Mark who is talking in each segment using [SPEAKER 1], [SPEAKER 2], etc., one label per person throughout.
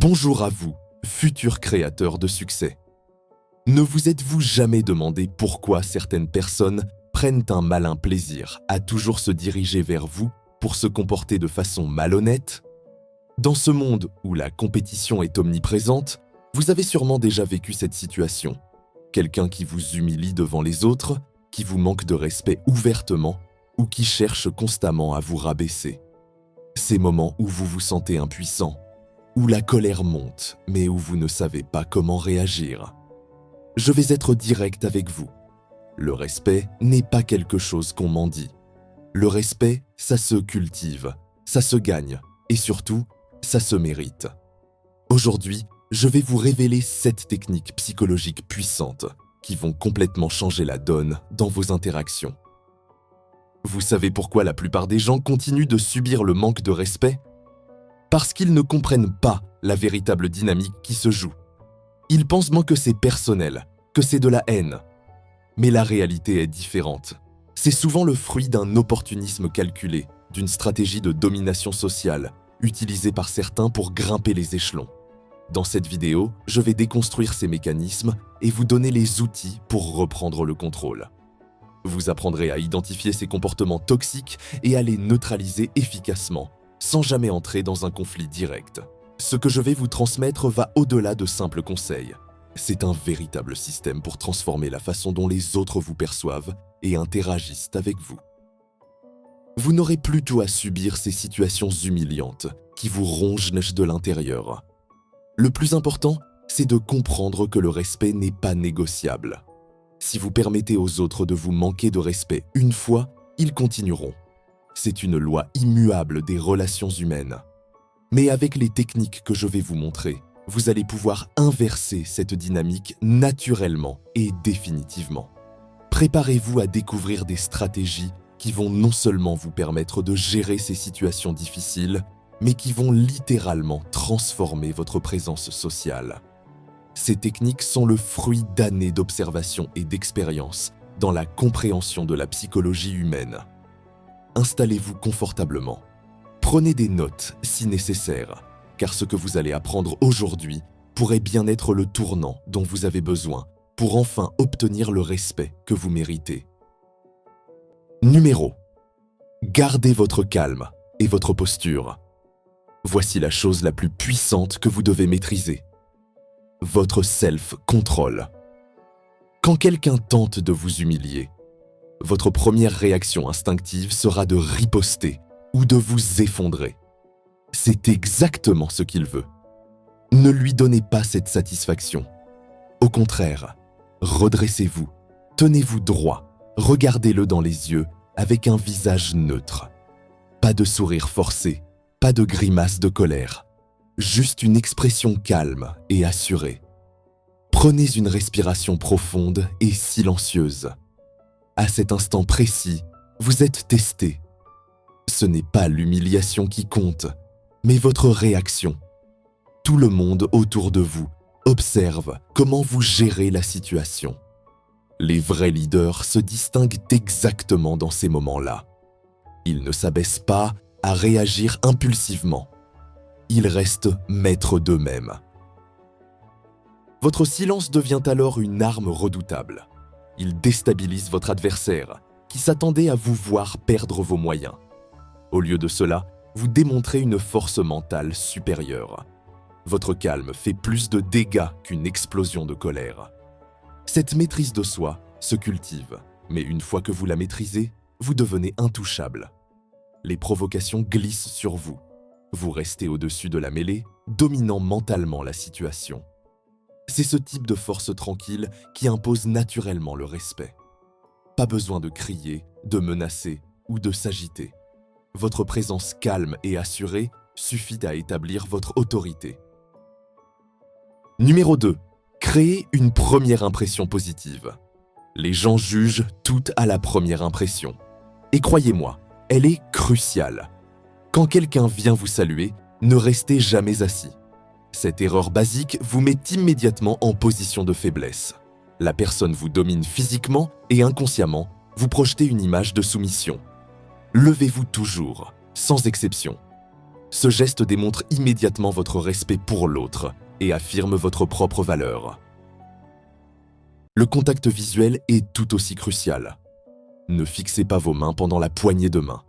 [SPEAKER 1] Bonjour à vous, futurs créateurs de succès. Ne vous êtes-vous jamais demandé pourquoi certaines personnes prennent un malin plaisir à toujours se diriger vers vous pour se comporter de façon malhonnête? Dans ce monde où la compétition est omniprésente, vous avez sûrement déjà vécu cette situation. Quelqu'un qui vous humilie devant les autres, qui vous manque de respect ouvertement ou qui cherche constamment à vous rabaisser. Ces moments où vous vous sentez impuissant, où la colère monte, mais où vous ne savez pas comment réagir. Je vais être direct avec vous. Le respect n'est pas quelque chose qu'on mendie. Le respect, ça se cultive, ça se gagne et surtout, ça se mérite. Aujourd'hui, je vais vous révéler 7 techniques psychologiques puissantes qui vont complètement changer la donne dans vos interactions. Vous savez pourquoi la plupart des gens continuent de subir le manque de respect? Parce qu'ils ne comprennent pas la véritable dynamique qui se joue. Ils pensent que c'est personnel, que c'est de la haine. Mais la réalité est différente. C'est souvent le fruit d'un opportunisme calculé, d'une stratégie de domination sociale, utilisée par certains pour grimper les échelons. Dans cette vidéo, je vais déconstruire ces mécanismes et vous donner les outils pour reprendre le contrôle. Vous apprendrez à identifier ces comportements toxiques et à les neutraliser efficacement, sans jamais entrer dans un conflit direct. Ce que je vais vous transmettre va au-delà de simples conseils. C'est un véritable système pour transformer la façon dont les autres vous perçoivent et interagissent avec vous. Vous n'aurez plus tout à subir ces situations humiliantes qui vous rongent de l'intérieur. Le plus important, c'est de comprendre que le respect n'est pas négociable. Si vous permettez aux autres de vous manquer de respect une fois, ils continueront. C'est une loi immuable des relations humaines. Mais avec les techniques que je vais vous montrer, vous allez pouvoir inverser cette dynamique naturellement et définitivement. Préparez-vous à découvrir des stratégies qui vont non seulement vous permettre de gérer ces situations difficiles, mais qui vont littéralement transformer votre présence sociale. Ces techniques sont le fruit d'années d'observation et d'expérience dans la compréhension de la psychologie humaine. Installez-vous confortablement. Prenez des notes si nécessaire, car ce que vous allez apprendre aujourd'hui pourrait bien être le tournant dont vous avez besoin pour enfin obtenir le respect que vous méritez. Numéro 1. Gardez votre calme et votre posture. Voici la chose la plus puissante que vous devez maîtriser. Votre self-control. Quand quelqu'un tente de vous humilier, votre première réaction instinctive sera de riposter ou de vous effondrer. C'est exactement ce qu'il veut. Ne lui donnez pas cette satisfaction. Au contraire, redressez-vous, tenez-vous droit, regardez-le dans les yeux avec un visage neutre. Pas de sourire forcé, pas de grimace de colère, juste une expression calme et assurée. Prenez une respiration profonde et silencieuse. À cet instant précis, vous êtes testé. Ce n'est pas l'humiliation qui compte, mais votre réaction. Tout le monde autour de vous observe comment vous gérez la situation. Les vrais leaders se distinguent exactement dans ces moments-là. Ils ne s'abaissent pas à réagir impulsivement. Ils restent maîtres d'eux-mêmes. Votre silence devient alors une arme redoutable. Il déstabilise votre adversaire, qui s'attendait à vous voir perdre vos moyens. Au lieu de cela, vous démontrez une force mentale supérieure. Votre calme fait plus de dégâts qu'une explosion de colère. Cette maîtrise de soi se cultive, mais une fois que vous la maîtrisez, vous devenez intouchable. Les provocations glissent sur vous. Vous restez au-dessus de la mêlée, dominant mentalement la situation. C'est ce type de force tranquille qui impose naturellement le respect. Pas besoin de crier, de menacer ou de s'agiter. Votre présence calme et assurée suffit à établir votre autorité. Numéro 2. Créez une première impression positive. Les gens jugent tout à la première impression. Et croyez-moi, elle est cruciale. Quand quelqu'un vient vous saluer, ne restez jamais assis. Cette erreur basique vous met immédiatement en position de faiblesse. La personne vous domine physiquement et inconsciemment, vous projetez une image de soumission. Levez-vous toujours, sans exception. Ce geste démontre immédiatement votre respect pour l'autre et affirme votre propre valeur. Le contact visuel est tout aussi crucial. Ne fixez pas vos mains pendant la poignée de main.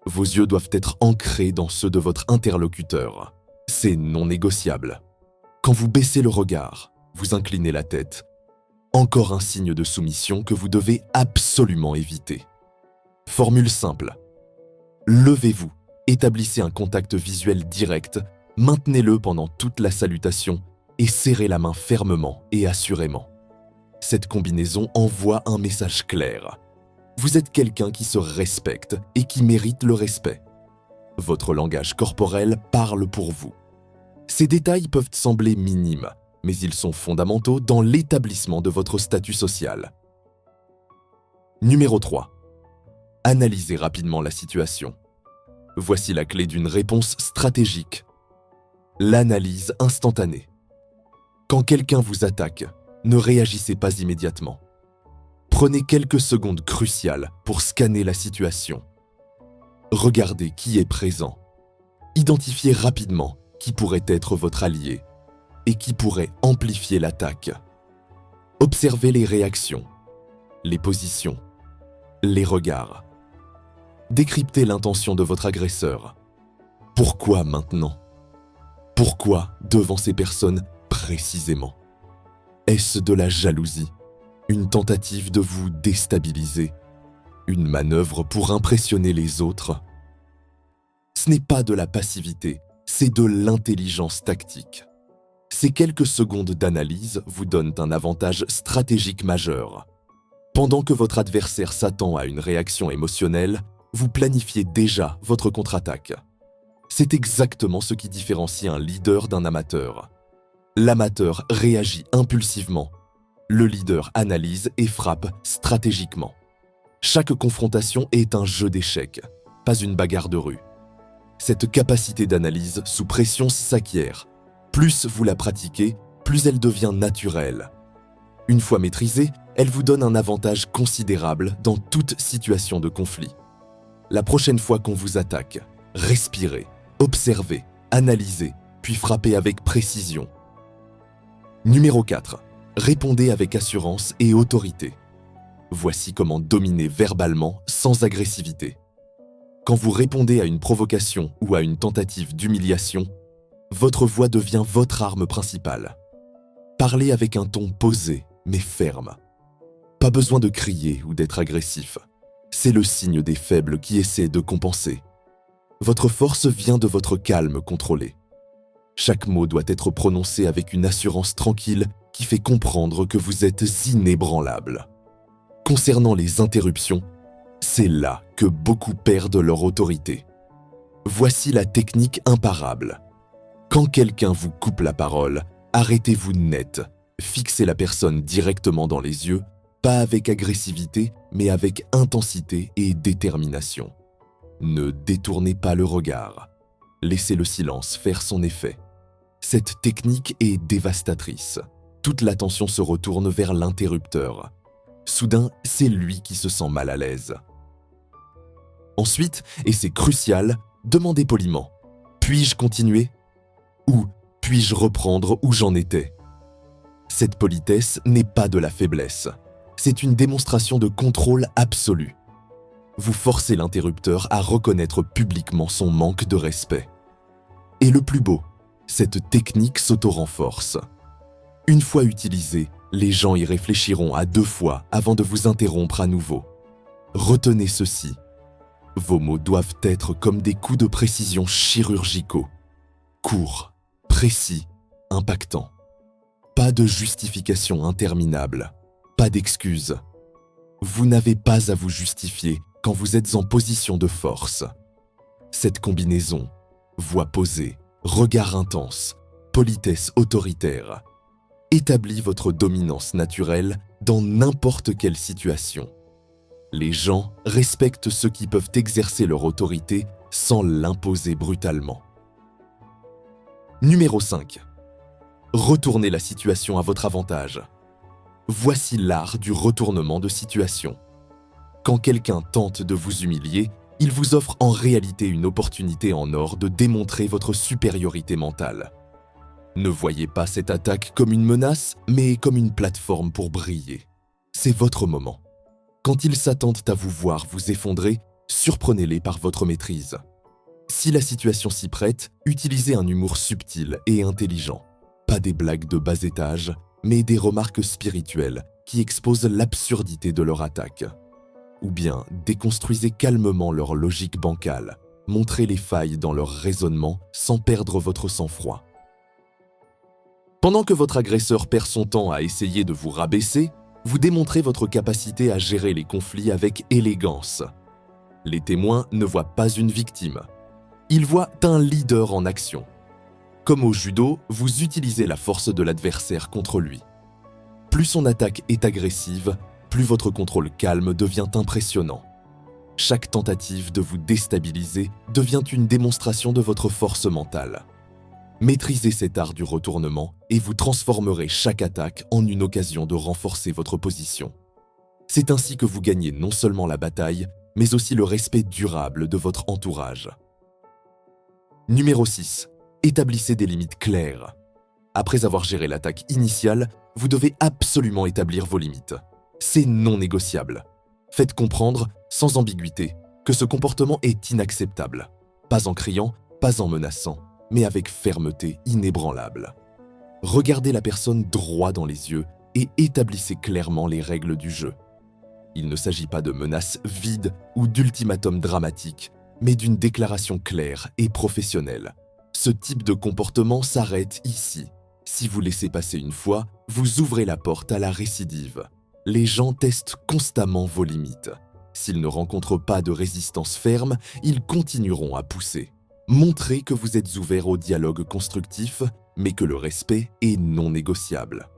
[SPEAKER 1] Vos yeux doivent être ancrés dans ceux de votre interlocuteur. C'est non négociable. Quand vous baissez le regard, vous inclinez la tête. Encore un signe de soumission que vous devez absolument éviter. Formule simple. Levez-vous, établissez un contact visuel direct, maintenez-le pendant toute la salutation et serrez la main fermement et assurément. Cette combinaison envoie un message clair. Vous êtes quelqu'un qui se respecte et qui mérite le respect. Votre langage corporel parle pour vous. Ces détails peuvent sembler minimes, mais ils sont fondamentaux dans l'établissement de votre statut social. Numéro 3. Analysez rapidement la situation. Voici la clé d'une réponse stratégique. L'analyse instantanée. Quand quelqu'un vous attaque, ne réagissez pas immédiatement. Prenez quelques secondes cruciales pour scanner la situation. Regardez qui est présent. Identifiez rapidement qui pourrait être votre allié et qui pourrait amplifier l'attaque. Observez les réactions, les positions, les regards. Décryptez l'intention de votre agresseur. Pourquoi maintenant? Pourquoi devant ces personnes précisément? Est-ce de la jalousie? Une tentative de vous déstabiliser? Une manœuvre pour impressionner les autres? Ce n'est pas de la passivité, c'est de l'intelligence tactique. Ces quelques secondes d'analyse vous donnent un avantage stratégique majeur. Pendant que votre adversaire s'attend à une réaction émotionnelle, vous planifiez déjà votre contre-attaque. C'est exactement ce qui différencie un leader d'un amateur. L'amateur réagit impulsivement. Le leader analyse et frappe stratégiquement. Chaque confrontation est un jeu d'échecs, pas une bagarre de rue. Cette capacité d'analyse sous pression s'acquiert. Plus vous la pratiquez, plus elle devient naturelle. Une fois maîtrisée, elle vous donne un avantage considérable dans toute situation de conflit. La prochaine fois qu'on vous attaque, respirez, observez, analysez, puis frappez avec précision. Numéro 4. Répondez avec assurance et autorité. Voici comment dominer verbalement sans agressivité. Quand vous répondez à une provocation ou à une tentative d'humiliation, votre voix devient votre arme principale. Parlez avec un ton posé mais ferme. Pas besoin de crier ou d'être agressif. C'est le signe des faibles qui essaient de compenser. Votre force vient de votre calme contrôlé. Chaque mot doit être prononcé avec une assurance tranquille qui fait comprendre que vous êtes inébranlable. Concernant les interruptions, c'est là que beaucoup perdent leur autorité. Voici la technique imparable. Quand quelqu'un vous coupe la parole, arrêtez-vous net. Fixez la personne directement dans les yeux, pas avec agressivité, mais avec intensité et détermination. Ne détournez pas le regard. Laissez le silence faire son effet. Cette technique est dévastatrice. Toute l'attention se retourne vers l'interrupteur. Soudain, c'est lui qui se sent mal à l'aise. Ensuite, et c'est crucial, demandez poliment « Puis-je continuer ?» ou « Puis-je reprendre où j'en étais ?» Cette politesse n'est pas de la faiblesse. C'est une démonstration de contrôle absolu. Vous forcez l'interrupteur à reconnaître publiquement son manque de respect. Et le plus beau, cette technique s'auto-renforce. Une fois utilisée, les gens y réfléchiront à 2 fois avant de vous interrompre à nouveau. Retenez ceci. Vos mots doivent être comme des coups de précision chirurgicaux. Courts, précis, impactants. Pas de justification interminable. Pas d'excuses. Vous n'avez pas à vous justifier quand vous êtes en position de force. Cette combinaison, voix posée, regard intense, politesse autoritaire, établit votre dominance naturelle dans n'importe quelle situation. Les gens respectent ceux qui peuvent exercer leur autorité sans l'imposer brutalement. Numéro 5. Retournez la situation à votre avantage. Voici l'art du retournement de situation. Quand quelqu'un tente de vous humilier, Il vous offre en réalité une opportunité en or de démontrer votre supériorité mentale. Ne voyez pas cette attaque comme une menace, mais comme une plateforme pour briller. C'est votre moment. Quand ils s'attendent à vous voir vous effondrer, surprenez-les par votre maîtrise. Si la situation s'y prête, utilisez un humour subtil et intelligent. Pas des blagues de bas étage, mais des remarques spirituelles qui exposent l'absurdité de leur attaque. Ou bien déconstruisez calmement leur logique bancale, montrez les failles dans leur raisonnement sans perdre votre sang-froid. Pendant que votre agresseur perd son temps à essayer de vous rabaisser, vous démontrez votre capacité à gérer les conflits avec élégance. Les témoins ne voient pas une victime. Ils voient un leader en action. Comme au judo, vous utilisez la force de l'adversaire contre lui. Plus son attaque est agressive, plus votre contrôle calme devient impressionnant. Chaque tentative de vous déstabiliser devient une démonstration de votre force mentale. Maîtrisez cet art du retournement et vous transformerez chaque attaque en une occasion de renforcer votre position. C'est ainsi que vous gagnez non seulement la bataille, mais aussi le respect durable de votre entourage. Numéro 6. Établissez des limites claires. Après avoir géré l'attaque initiale, vous devez absolument établir vos limites. C'est non négociable. Faites comprendre, sans ambiguïté, que ce comportement est inacceptable. Pas en criant, pas en menaçant, mais avec fermeté inébranlable. Regardez la personne droit dans les yeux et établissez clairement les règles du jeu. Il ne s'agit pas de menaces vides ou d'ultimatums dramatiques, mais d'une déclaration claire et professionnelle. Ce type de comportement s'arrête ici. Si vous laissez passer une fois, vous ouvrez la porte à la récidive. Les gens testent constamment vos limites. S'ils ne rencontrent pas de résistance ferme, ils continueront à pousser. Montrez que vous êtes ouvert au dialogue constructif, mais que le respect est non négociable.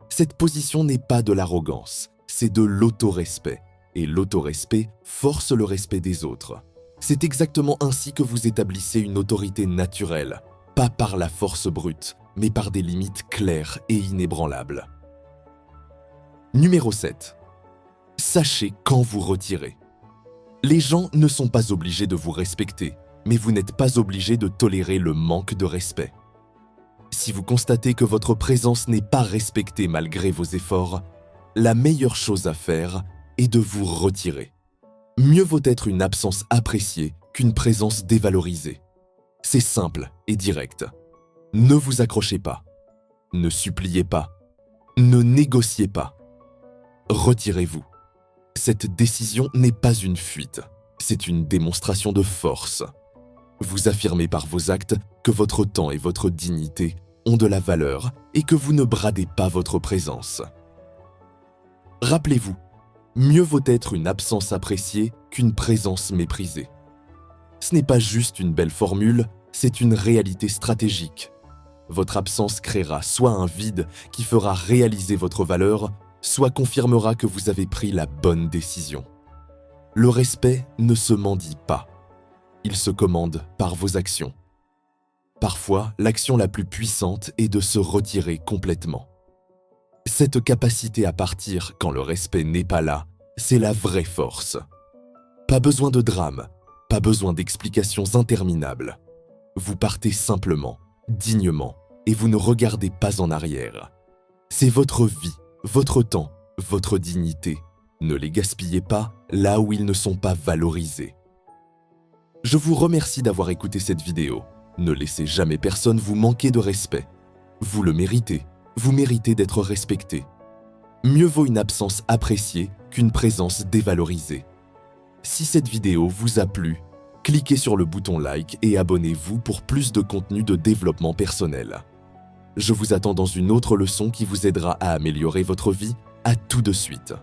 [SPEAKER 1] Cette position n'est pas de l'arrogance, c'est de l'autorespect. Et l'autorespect force le respect des autres. C'est exactement ainsi que vous établissez une autorité naturelle, pas par la force brute, mais par des limites claires et inébranlables. Numéro 7. Sachez quand vous retirer. Les gens ne sont pas obligés de vous respecter, mais vous n'êtes pas obligé de tolérer le manque de respect. Si vous constatez que votre présence n'est pas respectée malgré vos efforts, la meilleure chose à faire est de vous retirer. Mieux vaut être une absence appréciée qu'une présence dévalorisée. C'est simple et direct. Ne vous accrochez pas. Ne suppliez pas. Ne négociez pas. Retirez-vous. Cette décision n'est pas une fuite, c'est une démonstration de force. Vous affirmez par vos actes que votre temps et votre dignité ont de la valeur et que vous ne bradez pas votre présence. Rappelez-vous, mieux vaut être une absence appréciée qu'une présence méprisée. Ce n'est pas juste une belle formule, c'est une réalité stratégique. Votre absence créera soit un vide qui fera réaliser votre valeur, soit confirmera que vous avez pris la bonne décision. Le respect ne se mendie pas. Il se commande par vos actions. Parfois, l'action la plus puissante est de se retirer complètement. Cette capacité à partir quand le respect n'est pas là, c'est la vraie force. Pas besoin de drame, pas besoin d'explications interminables. Vous partez simplement, dignement, et vous ne regardez pas en arrière. C'est votre vie, votre temps, votre dignité. Ne les gaspillez pas là où ils ne sont pas valorisés. Je vous remercie d'avoir écouté cette vidéo. Ne laissez jamais personne vous manquer de respect. Vous le méritez. Vous méritez d'être respecté. Mieux vaut une absence appréciée qu'une présence dévalorisée. Si cette vidéo vous a plu, cliquez sur le bouton like et abonnez-vous pour plus de contenu de développement personnel. Je vous attends dans une autre leçon qui vous aidera à améliorer votre vie. À tout de suite.